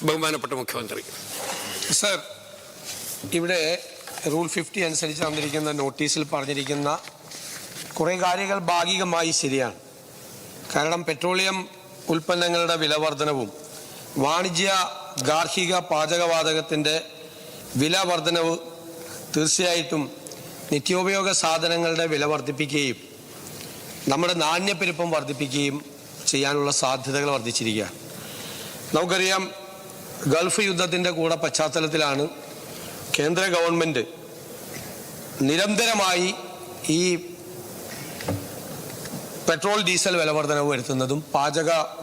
ബഹുമാനപ്പെട്ട മുഖ്യമന്ത്രി. സർ, ഇവിടെ റൂൾ 50 അനുസരിച്ച് തന്നിരിക്കുന്ന നോട്ടീസിൽ പറഞ്ഞിരിക്കുന്ന കുറേ കാര്യങ്ങൾ ഭാഗികമായി ശരിയാണ്. കാരണം പെട്രോളിയം ഉൽപ്പന്നങ്ങളുടെ വില വർധനവും വാണിജ്യ ഗാർഹിക പാചകവാതകത്തിൻ്റെ വില വർധനവ് തീർച്ചയായിട്ടും നിത്യോപയോഗ സാധനങ്ങളുടെ വില വർദ്ധിപ്പിക്കുകയും നമ്മുടെ നാണ്യപ്പെരുപ്പം വർദ്ധിപ്പിക്കുകയും ചെയ്യാനുള്ള സാധ്യതകൾ വർദ്ധിച്ചിരിക്കുകയാണ്. നമുക്കറിയാം, ഗൾഫ് യുദ്ധത്തിൻ്റെ കൂടെ പശ്ചാത്തലത്തിലാണ് കേന്ദ്ര ഗവൺമെൻറ് നിരന്തരമായി ഈ പെട്രോൾ ഡീസൽ വില വർധനവ് വരുത്തുന്നതും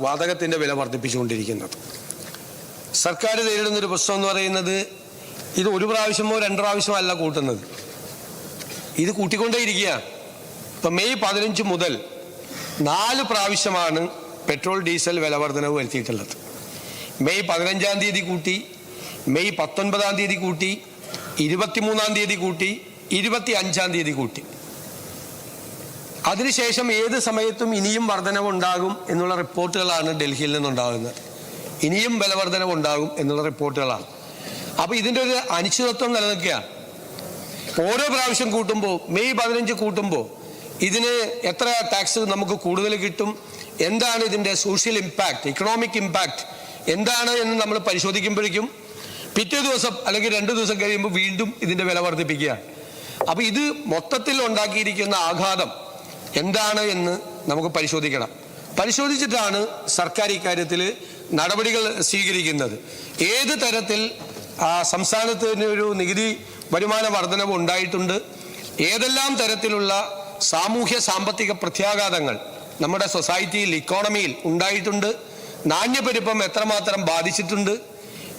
വാതകത്തിൻ്റെ വില വർദ്ധിപ്പിച്ചുകൊണ്ടിരിക്കുന്നതും. സർക്കാർ നേരിടുന്നൊരു പ്രശ്നം എന്ന് പറയുന്നത് ഇത് ഒരു പ്രാവശ്യമോ രണ്ട് പ്രാവശ്യമോ അല്ല കൂട്ടുന്നത്, ഇത് കൂട്ടിക്കൊണ്ടേയിരിക്കുകയാണ്. ഇപ്പം മെയ് 15 മുതൽ 4 പ്രാവശ്യമാണ് പെട്രോൾ ഡീസൽ വില വർധനവ് വരുത്തിയിട്ടുള്ളത്. മെയ് 15-ാം തീയതി കൂട്ടി, മെയ് 19-ാം തീയതി കൂട്ടി, 23-ാം തീയതി കൂട്ടി, 25-ാം തീയതി കൂട്ടി. അതിനുശേഷം ഏത് സമയത്തും ഇനിയും വർധനവ് ഉണ്ടാകും എന്നുള്ള റിപ്പോർട്ടുകളാണ് ഡൽഹിയിൽ നിന്നുണ്ടാകുന്നത്. ഇനിയും വില വർധനവ് ഉണ്ടാകും എന്നുള്ള റിപ്പോർട്ടുകളാണ്. അപ്പോൾ ഇതിൻ്റെ ഒരു അനിശ്ചിതത്വം നിലനിൽക്കുകയാണ്. ഓരോ പ്രാവശ്യം കൂട്ടുമ്പോൾ, മെയ് 15 കൂട്ടുമ്പോൾ ഇതിന് എത്ര ടാക്സ് നമുക്ക് കൂടുതൽ കിട്ടും, എന്താണ് ഇതിൻ്റെ സോഷ്യൽ ഇമ്പാക്റ്റ്, ഇക്കണോമിക് ഇമ്പാക്റ്റ് എന്താണ് എന്ന് നമ്മൾ പരിശോധിക്കുമ്പോഴേക്കും പിറ്റേ ദിവസം അല്ലെങ്കിൽ 2 ദിവസം കഴിയുമ്പോൾ വീണ്ടും ഇതിൻ്റെ വില വർദ്ധിപ്പിക്കുകയാണ്. അപ്പോൾ ഇത് മൊത്തത്തിൽ ഉണ്ടാക്കിയിരിക്കുന്ന ആഘാതം എന്താണ് എന്ന് നമുക്ക് പരിശോധിക്കണം. പരിശോധിച്ചിട്ടാണ് സർക്കാർ ഇക്കാര്യത്തിൽ നടപടികൾ സ്വീകരിക്കുന്നത്. ഏത് തരത്തിൽ സംസ്ഥാനത്തിന് ഒരു നികുതി വരുമാന വർധനവ് ഉണ്ടായിട്ടുണ്ട്, ഏതെല്ലാം തരത്തിലുള്ള സാമൂഹ്യ സാമ്പത്തിക പ്രത്യാഘാതങ്ങൾ നമ്മുടെ സൊസൈറ്റിയിൽ, ഇക്കോണമിയിൽ ഉണ്ടായിട്ടുണ്ട്, നാണ്യപ്പെരുപ്പം എത്രമാത്രം ബാധിച്ചിട്ടുണ്ട്,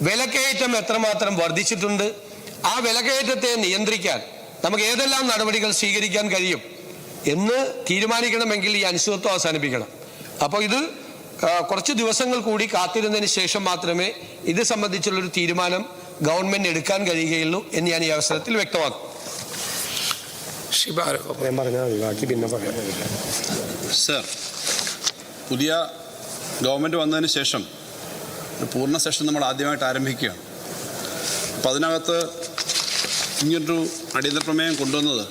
വിലക്കയറ്റം എത്രമാത്രം വർദ്ധിച്ചിട്ടുണ്ട്, ആ വിലക്കയറ്റത്തെ നിയന്ത്രിക്കാൻ നമുക്ക് ഏതെല്ലാം നടപടികൾ സ്വീകരിക്കാൻ കഴിയും എന്ന് തീരുമാനിക്കണമെങ്കിൽ ഈ അനിശ്ചിതത്വം അവസാനിപ്പിക്കണം. അപ്പോൾ ഇത് കുറച്ച് ദിവസങ്ങൾ കൂടി കാത്തിരുന്നതിന് ശേഷം മാത്രമേ ഇത് സംബന്ധിച്ചുള്ളൊരു തീരുമാനം ഗവൺമെന്റ് എടുക്കാൻ കഴിയുകയുള്ളൂ എന്ന് ഞാൻ ഈ അവസരത്തിൽ വ്യക്തമാക്കും. സർ, പുതിയ ഗവൺമെൻറ് വന്നതിന് ശേഷം ഒരു പൂർണ്ണ സെഷൻ നമ്മൾ ആദ്യമായിട്ട് ആരംഭിക്കുകയാണ്. അപ്പം അതിനകത്ത് ഇങ്ങനൊരു അടിയന്തര പ്രമേയം കൊണ്ടുവന്നത്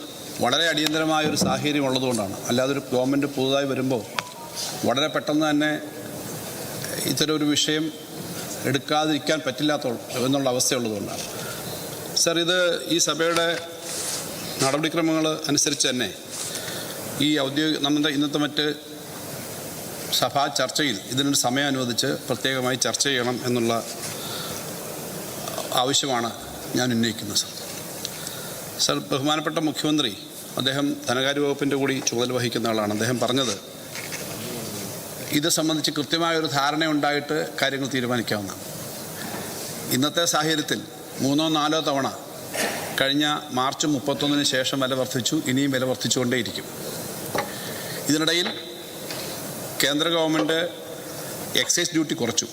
വളരെ അടിയന്തരമായൊരു സാഹചര്യം ഉള്ളതുകൊണ്ടാണ്. അല്ലാതെ ഒരു ഗവൺമെൻറ് പുതുതായി വരുമ്പോൾ വളരെ പെട്ടെന്ന് തന്നെ ഇത്തരം ഒരു വിഷയം എടുക്കാതിരിക്കാൻ എന്നുള്ള അവസ്ഥയുള്ളതുകൊണ്ടാണ്. സർ, ഇത് ഈ സഭയുടെ നടപടിക്രമങ്ങൾ അനുസരിച്ച് തന്നെ ഈ നമ്മുടെ ഇന്നത്തെ മറ്റ് സഭാ ചർച്ചയിൽ ഇതിനൊരു സമയം അനുവദിച്ച് പ്രത്യേകമായി ചർച്ച ചെയ്യണം എന്നുള്ള ആവശ്യമാണ് ഞാൻ ഉന്നയിക്കുന്നത്. സർ, ബഹുമാനപ്പെട്ട മുഖ്യമന്ത്രി, അദ്ദേഹം ധനകാര്യ വകുപ്പിൻ്റെ കൂടി ചുമതല വഹിക്കുന്ന ആളാണ്. അദ്ദേഹം പറഞ്ഞത് ഇത് സംബന്ധിച്ച് കൃത്യമായൊരു ധാരണയുണ്ടായിട്ട് കാര്യങ്ങൾ തീരുമാനിക്കാവുന്നതാണ്. ഇന്നത്തെ സാഹചര്യത്തിൽ 3-ഓ 4-ഓ തവണ കഴിഞ്ഞ മാർച്ച് 31-ന് ശേഷം വില വർദ്ധിച്ചു, ഇനിയും വില വർദ്ധിച്ചുകൊണ്ടേയിരിക്കും. ഇതിനിടയിൽ കേന്ദ്ര ഗവൺമെൻറ് എക്സൈസ് ഡ്യൂട്ടി കുറച്ചു.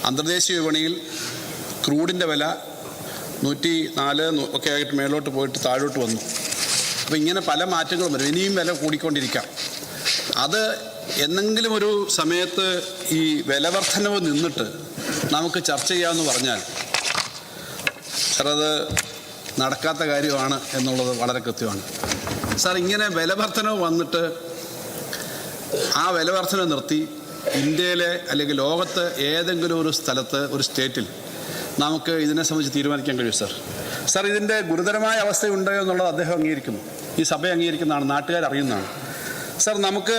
അന്തർദേശീയ വിപണിയിൽ ക്രൂഡിൻ്റെ വില 104 ഒക്കെ ആയിട്ട് മേലോട്ട് പോയിട്ട് താഴോട്ട് വന്നു. അപ്പോൾ ഇങ്ങനെ പല മാറ്റങ്ങളും വരും. ഇനിയും വില കൂടിക്കൊണ്ടിരിക്കാം. അത് എന്നെങ്കിലും ഒരു സമയത്ത് ഈ വില വർധനവ് നിന്നിട്ട് നമുക്ക് ചർച്ച ചെയ്യാമെന്ന് പറഞ്ഞാൽ സാർ, അത് നടക്കാത്ത കാര്യമാണ് എന്നുള്ളത് വളരെ കൃത്യമാണ്. സാർ, ഇങ്ങനെ വില വർധനവ് വന്നിട്ട് ആ വില വർധന നിർത്തി ഇന്ത്യയിലെ അല്ലെങ്കിൽ ലോകത്ത് ഏതെങ്കിലും ഒരു സ്ഥലത്ത്, ഒരു സ്റ്റേറ്റിൽ നമുക്ക് ഇതിനെ സംബന്ധിച്ച് തീരുമാനിക്കാൻ കഴിയും. സാർ, ഇതിൻ്റെ ഗുരുതരമായ അവസ്ഥയുണ്ടോ എന്നുള്ളത് അദ്ദേഹം അംഗീകരിക്കുന്നു, ഈ സഭ അംഗീകരിക്കുന്നതാണ്, നാട്ടുകാർ അറിയുന്നതാണ്. സാർ, നമുക്ക്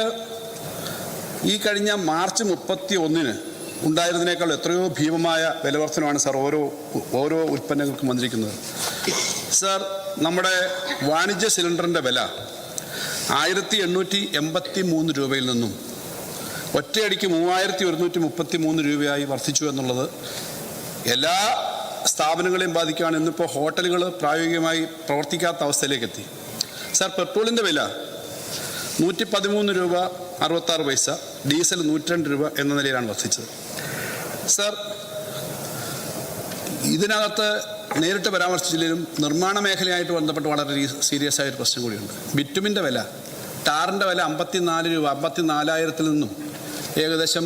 ഈ കഴിഞ്ഞ മാർച്ച് 31-ന് ഉണ്ടായിരുന്നതിനേക്കാൾ എത്രയോ ഭീമമായ വില വർധനമാണ് സാർ ഓരോ ഉൽപ്പന്നങ്ങൾക്കും വന്നിരിക്കുന്നത്. സാർ, നമ്മുടെ വാണിജ്യ സിലിണ്ടറിൻ്റെ വില 1883 രൂപയിൽ നിന്നും ഒറ്റയടിക്ക് 3133 രൂപയായി വർദ്ധിച്ചു എന്നുള്ളത് എല്ലാ സ്ഥാപനങ്ങളെയും ബാധിക്കുകയാണ്. ഇന്നിപ്പോൾ ഹോട്ടലുകൾ പ്രായോഗികമായി പ്രവർത്തിക്കാത്ത അവസ്ഥയിലേക്ക് എത്തി. സാർ, പെട്രോളിൻ്റെ വില 113 രൂപ 66 പൈസ, ഡീസൽ 102 രൂപ എന്ന നിലയിലാണ് വർദ്ധിച്ചത്. സാർ, ഇതിനകത്ത് നേരിട്ട് പരാമർശിച്ചില്ലെങ്കിലും നിർമ്മാണ മേഖലയായിട്ട് ബന്ധപ്പെട്ട് വളരെ സീരിയസ് ആയൊരു പ്രശ്നം കൂടിയുണ്ട്. ബിറ്റുമിൻ്റെ വില, ടാറിൻ്റെ വില 54 രൂപ, 54,000-ൽ നിന്നും ഏകദേശം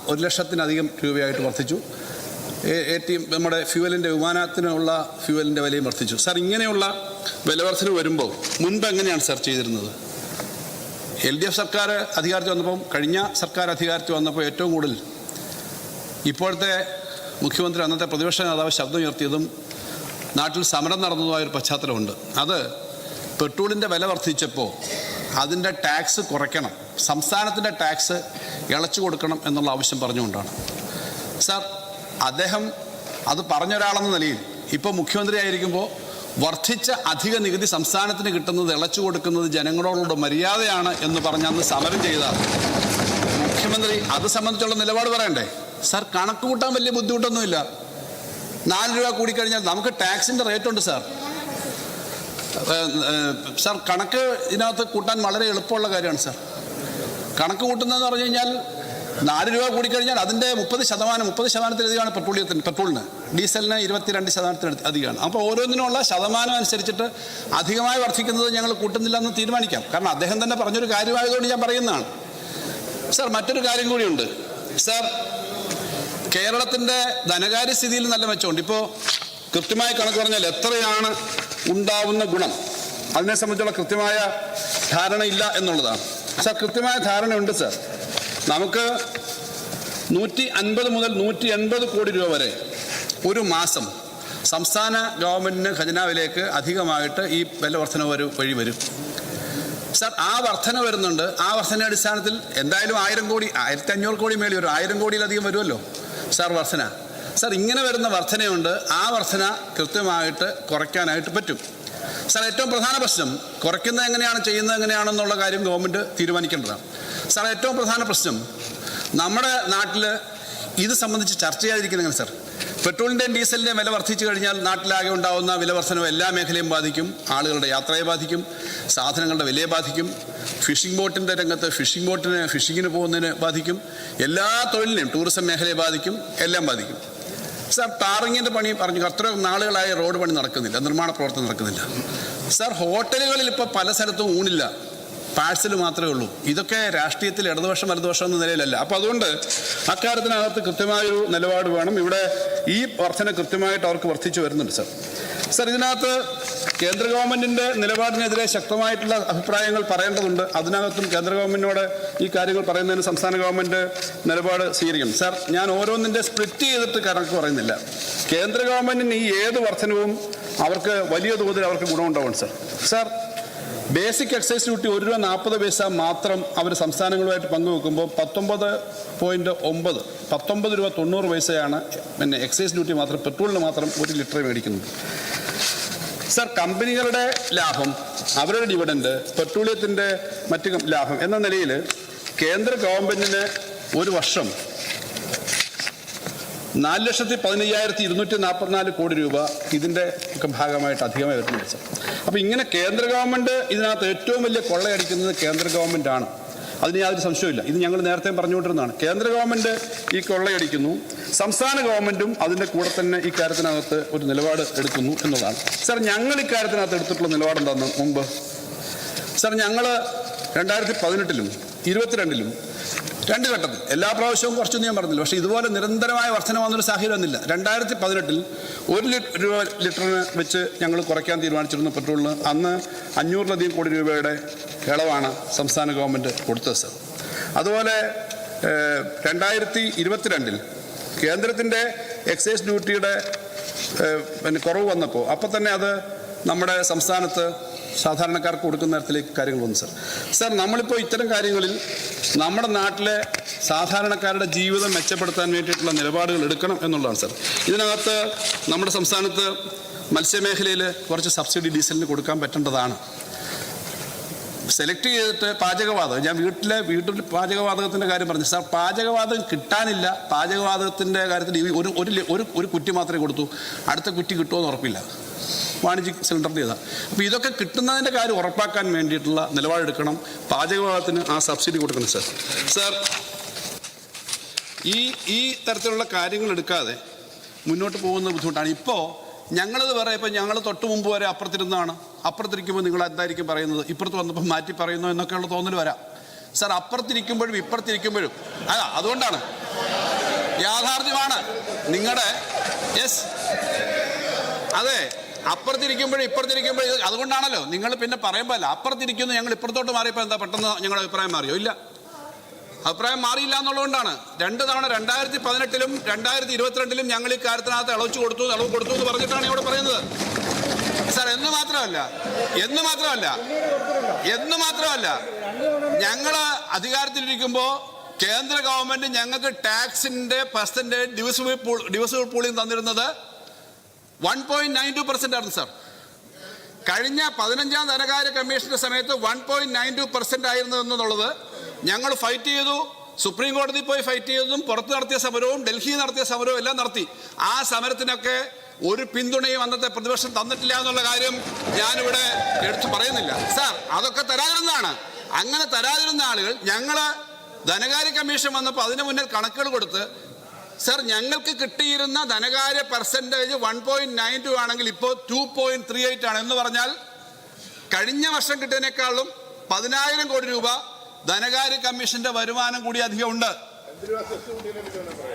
1,00,000-ലധികം രൂപയായിട്ട് വർദ്ധിച്ചു. നമ്മുടെ ഫ്യൂവലിൻ്റെ വിമാനത്തിനുള്ള ഫ്യൂവലിൻ്റെ വിലയും വർദ്ധിച്ചു. സാർ, ഇങ്ങനെയുള്ള വിലവർദ്ധന വരുമ്പോൾ മുൻപ് എങ്ങനെയാണ് സാർ ചെയ്തിരുന്നത്? LDF സർക്കാർ അധികാരത്തിൽ വന്നപ്പം, കഴിഞ്ഞ സർക്കാർ അധികാരത്തിൽ വന്നപ്പോൾ ഏറ്റവും കൂടുതൽ ഇപ്പോഴത്തെ മുഖ്യമന്ത്രി, അന്നത്തെ പ്രതിപക്ഷ നേതാവ് ശബ്ദം ഉയർത്തിയതും നാട്ടിൽ സമരം നടന്നതുമായൊരു പശ്ചാത്തലമുണ്ട്. അത് പെട്രോളിൻ്റെ വില വർദ്ധിച്ചപ്പോൾ അതിൻ്റെ ടാക്സ് കുറയ്ക്കണം, സംസ്ഥാനത്തിൻ്റെ ടാക്സ് ഇളച്ചു കൊടുക്കണം എന്നുള്ള ആവശ്യം പറഞ്ഞുകൊണ്ടാണ്. സാർ, അദ്ദേഹം അത് പറഞ്ഞൊരാളെന്ന നിലയിൽ ഇപ്പോൾ മുഖ്യമന്ത്രി ആയിരിക്കുമ്പോൾ വർദ്ധിച്ച അധിക നികുതി സംസ്ഥാനത്തിന് കിട്ടുന്നത് ഇളച്ചു കൊടുക്കുന്നത് ജനങ്ങളോടുള്ള മര്യാദയാണ് എന്ന് പറഞ്ഞ് അന്ന് സമരം ചെയ്ത മുഖ്യമന്ത്രി അത് സംബന്ധിച്ചുള്ള നിലപാട് പറയണ്ടേ? സാർ, കണക്ക് കൂട്ടാൻ വലിയ ബുദ്ധിമുട്ടൊന്നുമില്ല. 4 രൂപ കൂടിക്കഴിഞ്ഞാൽ നമുക്ക് ടാക്സിൻ്റെ റേറ്റുണ്ട് സാർ. സാർ, കണക്ക് ഇതിനകത്ത് കൂട്ടാൻ വളരെ എളുപ്പമുള്ള കാര്യമാണ് സാർ. കണക്ക് കൂട്ടുന്നതെന്ന് പറഞ്ഞു കഴിഞ്ഞാൽ 4 രൂപ കൂടിക്കഴിഞ്ഞാൽ അതിൻ്റെ 30%-30%-ലധികമാണ് പെട്രോളിന്. ഡീസലിന് 22% അധികമാണ്. അപ്പോൾ ഓരോന്നിനുള്ള ശതമാനം അനുസരിച്ചിട്ട് അധികമായി വർദ്ധിക്കുന്നത് ഞങ്ങൾ കൂട്ടുന്നില്ല എന്ന് തീരുമാനിക്കാം. കാരണം അദ്ദേഹം തന്നെ പറഞ്ഞൊരു കാര്യമായതുകൊണ്ട് ഞാൻ പറയുന്നതാണ്. സാർ, മറ്റൊരു കാര്യം കൂടിയുണ്ട്. സാർ, കേരളത്തിൻ്റെ ധനകാര്യ സ്ഥിതിയിൽ നല്ല മെച്ചമുണ്ട്. ഇപ്പോൾ കൃത്യമായി കണക്ക് പറഞ്ഞാൽ എത്രയാണ് ഉണ്ടാവുന്ന ഗുണം, അതിനെ സംബന്ധിച്ചുള്ള കൃത്യമായ ധാരണ ഇല്ല എന്നുള്ളതാണ്. സാർ, കൃത്യമായ ധാരണയുണ്ട് സാർ. നമുക്ക് 150 മുതൽ 180 കോടി രൂപ വരെ ഒരു മാസം സംസ്ഥാന ഗവൺമെൻറ്റിന് ഖജനാവിലേക്ക് അധികമായിട്ട് ഈ വില വർധന വഴി വരും. സാർ, ആ വർധന വരുന്നുണ്ട്. ആ വർധന അടിസ്ഥാനത്തിൽ എന്തായാലും 1000 കോടി, 1500 കോടി മേളിൽ വരും. 1000 കോടിയിലധികം വരുമല്ലോ സാർ വർധന. സാർ, ഇങ്ങനെ വരുന്ന വർധനയുണ്ട്. ആ വർധന കൃത്യമായിട്ട് കുറയ്ക്കാനായിട്ട് പറ്റും. സാർ, ഏറ്റവും പ്രധാന പ്രശ്നം കുറയ്ക്കുന്നത് എങ്ങനെയാണ്, ചെയ്യുന്നത് എങ്ങനെയാണെന്നുള്ള കാര്യം ഗവൺമെൻറ് തീരുമാനിക്കേണ്ടതാണ്. സാർ, ഏറ്റവും പ്രധാന പ്രശ്നം നമ്മുടെ നാട്ടിൽ ഇത് സംബന്ധിച്ച് ചർച്ച ചെയ്യാതിരിക്കുന്നത് സാർ. പെട്രോളിൻ്റെയും ഡീസലിൻ്റെയും വില വർദ്ധിച്ചു കഴിഞ്ഞാൽ നാട്ടിലാകെ ഉണ്ടാകുന്ന വില വർധനവ് എല്ലാ മേഖലയും ബാധിക്കും. ആളുകളുടെ യാത്രയെ ബാധിക്കും, സാധനങ്ങളുടെ വിലയെ ബാധിക്കും, ഫിഷിംഗ് ബോട്ടിൻ്റെ രംഗത്ത് ഫിഷിങ്ങിന് പോകുന്നതിന് ബാധിക്കും, എല്ലാ തൊഴിലിനെയും, ടൂറിസം മേഖലയെ ബാധിക്കും, എല്ലാം ബാധിക്കും. സാർ, ടാറിങ്ങിൻ്റെ പണി പറഞ്ഞു അത്ര നാളുകളായി റോഡ് പണി നടക്കുന്നില്ല, നിർമ്മാണ പ്രവർത്തനം നടക്കുന്നില്ല. സാർ, ഹോട്ടലുകളിൽ ഇപ്പോൾ പല സ്ഥലത്തും ഊണില്ല, പാഴ്സൽ മാത്രമേ ഉള്ളൂ. ഇതൊക്കെ രാഷ്ട്രീയത്തിൽ ഇടതുപക്ഷം വലതുപക്ഷം എന്ന നിലയിലല്ല. അപ്പോൾ അതുകൊണ്ട് അക്കാര്യത്തിനകത്ത് കൃത്യമായൊരു നിലപാട് വേണം. ഇവിടെ ഈ വർധന കൃത്യമായിട്ട് അവർക്ക് വർദ്ധിച്ചു വരുന്നുണ്ട് സാർ. സാർ, ഇതിനകത്ത് കേന്ദ്ര ഗവൺമെൻറ്റിൻ്റെ നിലപാടിനെതിരെ ശക്തമായിട്ടുള്ള അഭിപ്രായങ്ങൾ പറയേണ്ടതുണ്ട്. അതിനകത്തും കേന്ദ്ര ഗവൺമെൻറ്റിനോട് ഈ കാര്യങ്ങൾ പറയുന്നതിന് സംസ്ഥാന ഗവൺമെൻറ് നിലപാട് സ്വീകരിക്കണം. സാർ, ഞാൻ ഓരോന്നിൻ്റെ സ്പ്ലിറ്റ് ചെയ്തിട്ട് കണക്ക് പറയുന്നില്ല. കേന്ദ്ര ഗവൺമെൻറ്റിന് ഈ ഏത് വർധനവും അവർക്ക് വലിയ തോതിൽ അവർക്ക് ഗുണമുണ്ടാവും sir. Sir, basic excise duty 1 രൂപ 40 പൈസ മാത്രം അവർ സംസ്ഥാനങ്ങളുമായിട്ട് പങ്കുവെക്കുമ്പോൾ 19 രൂപ 90 പൈസയാണ് പിന്നെ എക്സൈസ് ഡ്യൂട്ടി മാത്രം, പെട്രോളിന് മാത്രം 1 ലിറ്റർ മേടിക്കുന്നത്. സാർ, കമ്പനികളുടെ ലാഭം, അവരുടെ ഡിവിഡൻഡ്, പെട്രോളിയത്തിൻ്റെ മറ്റ് ലാഭം എന്ന നിലയിൽ കേന്ദ്ര ഗവൺമെൻറ്റിന് ഒരു വർഷം 4,15,244 കോടി രൂപ ഇതിൻ്റെ ഒക്കെ ഭാഗമായിട്ട് അധികമായി വരുന്നുണ്ട് സാർ. അപ്പോൾ ഇങ്ങനെ കേന്ദ്ര ഗവൺമെൻറ് ഇതിനകത്ത് ഏറ്റവും വലിയ കൊള്ളയടിക്കുന്നത് കേന്ദ്ര ഗവൺമെൻറ്റാണ്. അതിന് യാതൊരു സംശയമില്ല. ഇത് ഞങ്ങൾ നേരത്തെ പറഞ്ഞുകൊണ്ടിരുന്നതാണ്. കേന്ദ്ര ഗവൺമെൻറ് ഈ കൊള്ളയടിക്കുന്നു, സംസ്ഥാന ഗവൺമെൻറ്റും അതിൻ്റെ കൂടെ തന്നെ ഈ കാര്യത്തിനകത്ത് ഒരു നിലപാട് എടുക്കുന്നു എന്നുള്ളതാണ്. സാർ, ഞങ്ങൾ ഇക്കാര്യത്തിനകത്ത് എടുത്തിട്ടുള്ള നിലപാട് എന്താണെന്ന് മുമ്പ് സാർ, ഞങ്ങൾ 2018-ലും 2022-ലും 2 ഘട്ടത്തിൽ, എല്ലാ പ്രാവശ്യവും കുറച്ചൊന്നും ഞാൻ പറഞ്ഞില്ല, പക്ഷേ ഇതുപോലെ നിരന്തരമായ വർധന വന്നൊരു സാഹചര്യം വന്നില്ല. 2018-ൽ 1 രൂപ ലിറ്ററിന് വെച്ച് ഞങ്ങൾ കുറയ്ക്കാൻ തീരുമാനിച്ചിരുന്നു പെട്രോളിന്. അന്ന് 500-ലധികം കോടി രൂപയുടെ ഇളവാണ് സംസ്ഥാന ഗവൺമെൻറ് കൊടുത്തത് സാർ. അതുപോലെ 2022-ൽ കേന്ദ്രത്തിൻ്റെ എക്സൈസ് ഡ്യൂട്ടിയുടെ കുറവ് വന്നപ്പോൾ അപ്പം തന്നെ അത് നമ്മുടെ സംസ്ഥാനത്ത് സാധാരണക്കാർക്ക് കൊടുക്കുന്ന തരത്തിലേക്ക് കാര്യങ്ങൾ വന്നു സാർ. സാർ, നമ്മളിപ്പോൾ ഇത്തരം കാര്യങ്ങളിൽ നമ്മുടെ നാട്ടിലെ സാധാരണക്കാരുടെ ജീവിതം മെച്ചപ്പെടുത്താൻ വേണ്ടിയിട്ടുള്ള നിലപാടുകൾ എടുക്കണം എന്നുള്ളതാണ് സാർ. ഇതിനകത്ത് നമ്മുടെ സംസ്ഥാനത്ത് മത്സ്യമേഖലയിൽ കുറച്ച് സബ്സിഡി ഡീസലിന് കൊടുക്കാൻ പറ്റേണ്ടതാണ്. സെലക്ട് ചെയ്തിട്ട് പാചകവാതകം, ഞാൻ വീട്ടിൽ പാചകവാതകത്തിൻ്റെ കാര്യം പറഞ്ഞു സാർ. പാചകവാതകം കിട്ടാനില്ല. പാചകവാതകത്തിൻ്റെ കാര്യത്തിൽ ഒരു കുറ്റി മാത്രമേ കൊടുത്തു, അടുത്ത കുറ്റി കിട്ടുമോ എന്ന് ഉറപ്പില്ല. വാണിജ്യ സിലിണ്ടറിൻ്റെ ഇതാണ്. അപ്പോൾ ഇതൊക്കെ കിട്ടുന്നതിൻ്റെ കാര്യം ഉറപ്പാക്കാൻ വേണ്ടിയിട്ടുള്ള നിലപാടെടുക്കണം. പാചകവാതകത്തിന് ആ സബ്സിഡി കൊടുക്കണം സാർ. സാർ, ഈ തരത്തിലുള്ള കാര്യങ്ങൾ എടുക്കാതെ മുന്നോട്ട് പോകുന്ന ബുദ്ധിമുട്ടാണ്. ഇപ്പോൾ ഞങ്ങളത് പറയാം, ഇപ്പം ഞങ്ങൾ തൊട്ട് മുമ്പ് വരെ അപ്പുറത്തിരുന്നാണ്. അപ്പുറത്തിരിക്കുമ്പോൾ നിങ്ങൾ എന്തായിരിക്കും പറയുന്നത്, ഇപ്പുറത്ത് വന്നപ്പോൾ മാറ്റി പറയുന്നു എന്നൊക്കെയുള്ള തോന്നൽ വരാം സാർ. അപ്പുറത്തിരിക്കുമ്പോഴും ഇപ്പുറത്തിരിക്കുമ്പോഴും അതുകൊണ്ടാണ് യാഥാർത്ഥ്യമാണ്. നിങ്ങളുടെ യെസ്, അതെ, അപ്പുറത്തിരിക്കുമ്പോഴും ഇപ്പുറത്തിരിക്കുമ്പോഴും അതുകൊണ്ടാണല്ലോ നിങ്ങൾ പിന്നെ പറയുമ്പോൾ അല്ല, അപ്പുറത്തിരിക്കുന്നു ഞങ്ങൾ ഇപ്പുറത്തോട്ട് മാറിയപ്പോൾ എന്താ പെട്ടെന്ന് ഞങ്ങളുടെ അഭിപ്രായം മാറിയോ? ഇല്ല, അഭിപ്രായം മാറിയില്ല എന്നുള്ളതുകൊണ്ടാണ്. 2 തവണ 2018-ലും 2022-ലും ഞങ്ങൾ ഈ കാര്യത്തിനകത്ത് ഇളവ് കൊടുത്തു എന്ന് പറഞ്ഞിട്ടാണ് ഇവിടെ പറയുന്നത് സാർ. എന്ന് മാത്രമല്ല ഞങ്ങൾ അധികാരത്തിലിരിക്കുമ്പോൾ കേന്ദ്ര ഗവൺമെന്റ് ഞങ്ങൾക്ക് ടാക്സിന്റെ പെർസെന്റേജ് ഡിവിസിബിൾ പൂളിൽ തന്നിരുന്നത് 1.92% ആയിരുന്നു സാർ. കഴിഞ്ഞ 15ാം ധനകാര്യ കമ്മീഷന്റെ സമയത്ത് 1.92% ആയിരുന്നു എന്നുള്ളത് ഞങ്ങൾ ഫൈറ്റ് ചെയ്തു. സുപ്രീം കോടതി പോയി ഫൈറ്റ് ചെയ്തതും പുറത്ത് നടത്തിയ സമരവും ഡൽഹി നടത്തിയ സമരവും എല്ലാം നടത്തി. ആ സമരത്തിനൊക്കെ ഒരു പിന്തുണയും അന്നത്തെ പ്രതിപക്ഷം തന്നിട്ടില്ല എന്നുള്ള കാര്യം ഞാനിവിടെ എടുത്തു പറയുന്നില്ല സാർ. അതൊക്കെ തരാതിരുന്നതാണ്. അങ്ങനെ തരാതിരുന്ന ആളുകൾ ഞങ്ങൾ ധനകാര്യ കമ്മീഷൻ വന്നപ്പോൾ അതിനു മുന്നിൽ കണക്കുകൾ കൊടുത്ത് സാർ ഞങ്ങൾക്ക് കിട്ടിയിരുന്ന ധനകാര്യ പെർസെൻറ്റേജ് 1.92 ആണെങ്കിൽ ഇപ്പോൾ 2.38 ആണ്. എന്ന് പറഞ്ഞാൽ കഴിഞ്ഞ വർഷം കിട്ടിയതിനേക്കാളും 10,000 കോടി രൂപ ധനകാര്യ കമ്മീഷന്റെ വരുമാനം കൂടി അധികം ഉണ്ട്.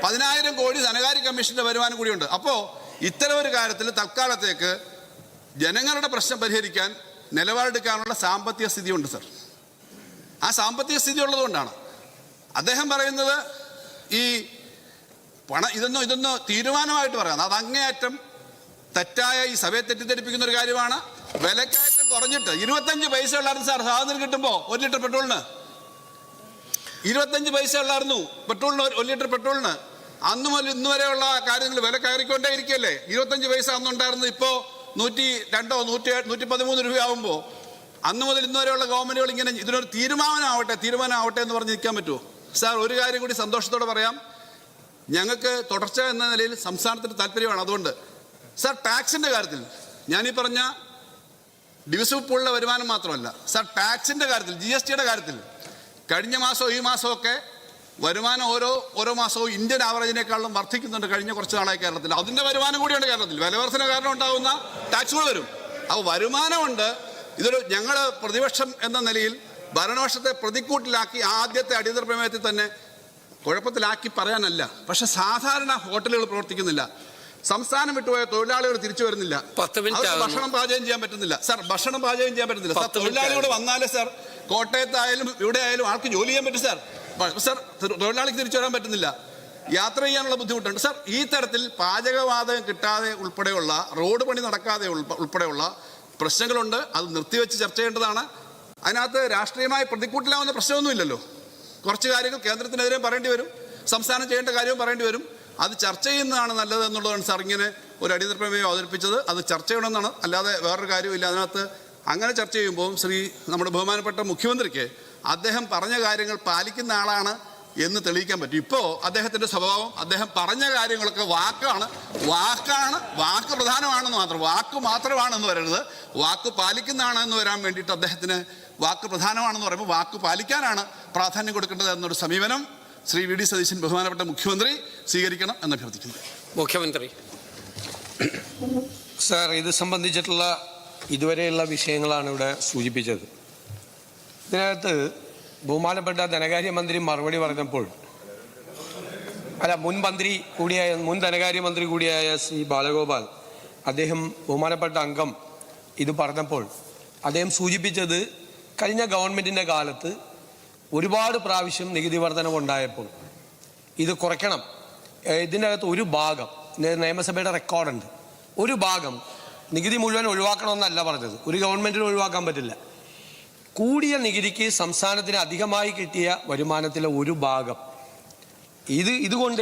10,000 കോടി ധനകാര്യ കമ്മീഷന്റെ വരുമാനം കൂടിയുണ്ട്. അപ്പോൾ ഇത്തരം ഒരു കാര്യത്തിൽ തൽക്കാലത്തേക്ക് ജനങ്ങളുടെ പ്രശ്നം പരിഹരിക്കാൻ നിലപാടെടുക്കാനുള്ള സാമ്പത്തിക സ്ഥിതിയുണ്ട് സാർ. ആ സാമ്പത്തിക സ്ഥിതി ഉള്ളതുകൊണ്ടാണ് അദ്ദേഹം പറയുന്നത് ഈ ഇതൊന്നും തീരുമാനമായിട്ട് പറയാം. അത് അങ്ങേയറ്റം തെറ്റായ ഈ സഭയെ തെറ്റിദ്ധരിപ്പിക്കുന്ന ഒരു കാര്യമാണ്. വിലക്കയറ്റം കുറഞ്ഞിട്ട് 25 പൈസ ഉള്ളായിരുന്നു സാർ സ്വാതന്ത്ര്യം കിട്ടുമ്പോൾ 1 ലിറ്റർ പെട്രോളിന്. 25 പൈസ ഉള്ളായിരുന്നു പെട്രോളിന്, 1 ലിറ്റർ പെട്രോളിന്. അന്ന് മുതൽ ഇന്ന് വരെയുള്ള കാര്യങ്ങൾ വില കയറിക്കൊണ്ടേ ഇരിക്കുകയല്ലേ. 25 പൈസ അന്നുണ്ടായിരുന്നു, ഇപ്പോൾ 102 113 രൂപയാകുമ്പോൾ അന്ന് മുതൽ ഇന്ന് വരെയുള്ള ഗവൺമെന്റുകൾ ഇങ്ങനെ ഇതിനൊരു തീരുമാനമാവട്ടെ എന്ന് പറഞ്ഞ് നിൽക്കാൻ പറ്റുമോ സാർ? ഒരു കാര്യം കൂടി സന്തോഷത്തോടെ പറയാം, ഞങ്ങൾക്ക് തുടർച്ച എന്ന നിലയിൽ സംസ്ഥാനത്തിന് താല്പര്യമാണ്. അതുകൊണ്ട് സാർ ടാക്സിന്റെ കാര്യത്തിൽ ഞാനീ പറഞ്ഞ ഡിവിസിബിൾ പൂളിലെ വരുമാനം മാത്രമല്ല സാർ, ടാക്സിന്റെ കാര്യത്തിൽ GSTയുടെ കാര്യത്തിൽ കഴിഞ്ഞ മാസവും ഈ മാസമൊക്കെ വരുമാനം ഓരോ മാസവും ഇന്ത്യൻ ആവറേജിനേക്കാളും വർദ്ധിക്കുന്നുണ്ട് കഴിഞ്ഞ കുറച്ച് നാളായി കേരളത്തിൽ. അതിന്റെ വരുമാനം കൂടിയുണ്ട് കേരളത്തിൽ. വിലവർധന കാരണം ഉണ്ടാകുന്ന ടാക്സുകൾ വരും. അപ്പോൾ വരുമാനമുണ്ട്. ഇതൊരു ഞങ്ങൾ പ്രതിപക്ഷം എന്ന നിലയിൽ ഭരണപക്ഷത്തെ പ്രതിക്കൂട്ടിലാക്കി ആദ്യത്തെ അടിയന്തര പ്രമേയത്തിൽ തന്നെ കുഴപ്പത്തിലാക്കി പറയാനല്ല. പക്ഷെ സാധാരണ ഹോട്ടലുകൾ പ്രവർത്തിക്കുന്നില്ല, സംസ്ഥാനം വിട്ടുപോയ തൊഴിലാളികൾ തിരിച്ചു വരുന്നില്ല, ഭക്ഷണം പാചകം ചെയ്യാൻ പറ്റുന്നില്ല സാർ. തൊഴിലാളികൾ വന്നാലേ സാർ കോട്ടയത്തായാലും ഇവിടെ ആയാലും ആൾക്ക് ജോലി ചെയ്യാൻ പറ്റും സാർ. തൊഴിലാളിക്ക് തിരിച്ചു വരാൻ പറ്റുന്നില്ല, യാത്ര ചെയ്യാനുള്ള ബുദ്ധിമുട്ടുണ്ട് സാർ. ഈ തരത്തിൽ പാചകവാതകം കിട്ടാതെ ഉൾപ്പെടെയുള്ള റോഡ് പണി നടക്കാതെ ഉൾപ്പെടെയുള്ള പ്രശ്നങ്ങളുണ്ട്. അത് നിർത്തിവെച്ച് ചർച്ച ചെയ്യേണ്ടതാണ്. അതിനകത്ത് രാഷ്ട്രീയമായി പ്രതിക്കൂട്ടിലാവുന്ന പ്രശ്നമൊന്നുമില്ലല്ലോ. കുറച്ച് കാര്യങ്ങൾ കേന്ദ്രത്തിനെതിരെ പറയേണ്ടി വരും, സംസ്ഥാനം ചെയ്യേണ്ട കാര്യവും പറയേണ്ടി വരും. അത് ചർച്ച ചെയ്യുന്നതാണ് നല്ലത് എന്നുള്ളതാണ് സാർ ഇങ്ങനെ ഒരു അടിയന്തര പ്രമേയം അവതരിപ്പിച്ചത്. അത് ചർച്ച ചെയ്യണമെന്നാണ്, അല്ലാതെ വേറൊരു കാര്യമില്ല. അതിനകത്ത് അങ്ങനെ ചർച്ച ചെയ്യുമ്പോൾ നമ്മുടെ ബഹുമാനപ്പെട്ട മുഖ്യമന്ത്രിക്ക് അദ്ദേഹം പറഞ്ഞ കാര്യങ്ങൾ പാലിക്കുന്ന ആളാണ് എന്ന് തെളിയിക്കാൻ പറ്റും. ഇപ്പോൾ അദ്ദേഹത്തിൻ്റെ സ്വഭാവം, അദ്ദേഹം പറഞ്ഞ കാര്യങ്ങളൊക്കെ വാക്ക് പ്രധാനമാണെന്ന് മാത്രം, വാക്ക് മാത്രമാണെന്ന് വരരുത്, വാക്ക് പാലിക്കുന്നതാണ് എന്ന് വരാൻ വേണ്ടിയിട്ട് അദ്ദേഹത്തിന് വാക്ക് പ്രധാനമാണെന്ന് പറയുമ്പോൾ വാക്ക് പാലിക്കാനാണ് പ്രാധാന്യം കൊടുക്കേണ്ടത് എന്നൊരു സമീപനം ശ്രീ VD സതീശൻ ബഹുമാനപ്പെട്ട മുഖ്യമന്ത്രി സ്വീകരിക്കണം എന്ന് അഭ്യർത്ഥിക്കുന്നു. മുഖ്യമന്ത്രി സാർ, ഇത് സംബന്ധിച്ചിട്ടുള്ള ഇതുവരെയുള്ള വിഷയങ്ങളാണ് ഇവിടെ സൂചിപ്പിച്ചത്. ഇതിനകത്ത് ബഹുമാനപ്പെട്ട ധനകാര്യമന്ത്രി മറുപടി പറഞ്ഞപ്പോൾ മുൻ ധനകാര്യമന്ത്രി കൂടിയായ ശ്രീ ബാലഗോപാൽ അദ്ദേഹം ബഹുമാനപ്പെട്ട അംഗം ഇത് പറഞ്ഞപ്പോൾ അദ്ദേഹം സൂചിപ്പിച്ചത് കഴിഞ്ഞ ഗവൺമെൻറ്റിൻ്റെ കാലത്ത് ഒരുപാട് പ്രാവശ്യം നികുതി വർധനവുണ്ടായപ്പോൾ ഇത് കുറയ്ക്കണം. ഇതിനകത്ത് ഒരു ഭാഗം നിയമസഭയുടെ റെക്കോർഡുണ്ട്, ഒരു ഭാഗം നികുതി മുഴുവൻ ഒഴിവാക്കണമെന്നല്ല പറഞ്ഞത്. ഒരു ഗവൺമെൻറ്റിന് ഒഴിവാക്കാൻ പറ്റില്ല. കൂടിയ നികുതിക്ക് സംസ്ഥാനത്തിന് അധികമായി കിട്ടിയ വരുമാനത്തിലെ ഒരു ഭാഗം ഇതുകൊണ്ട്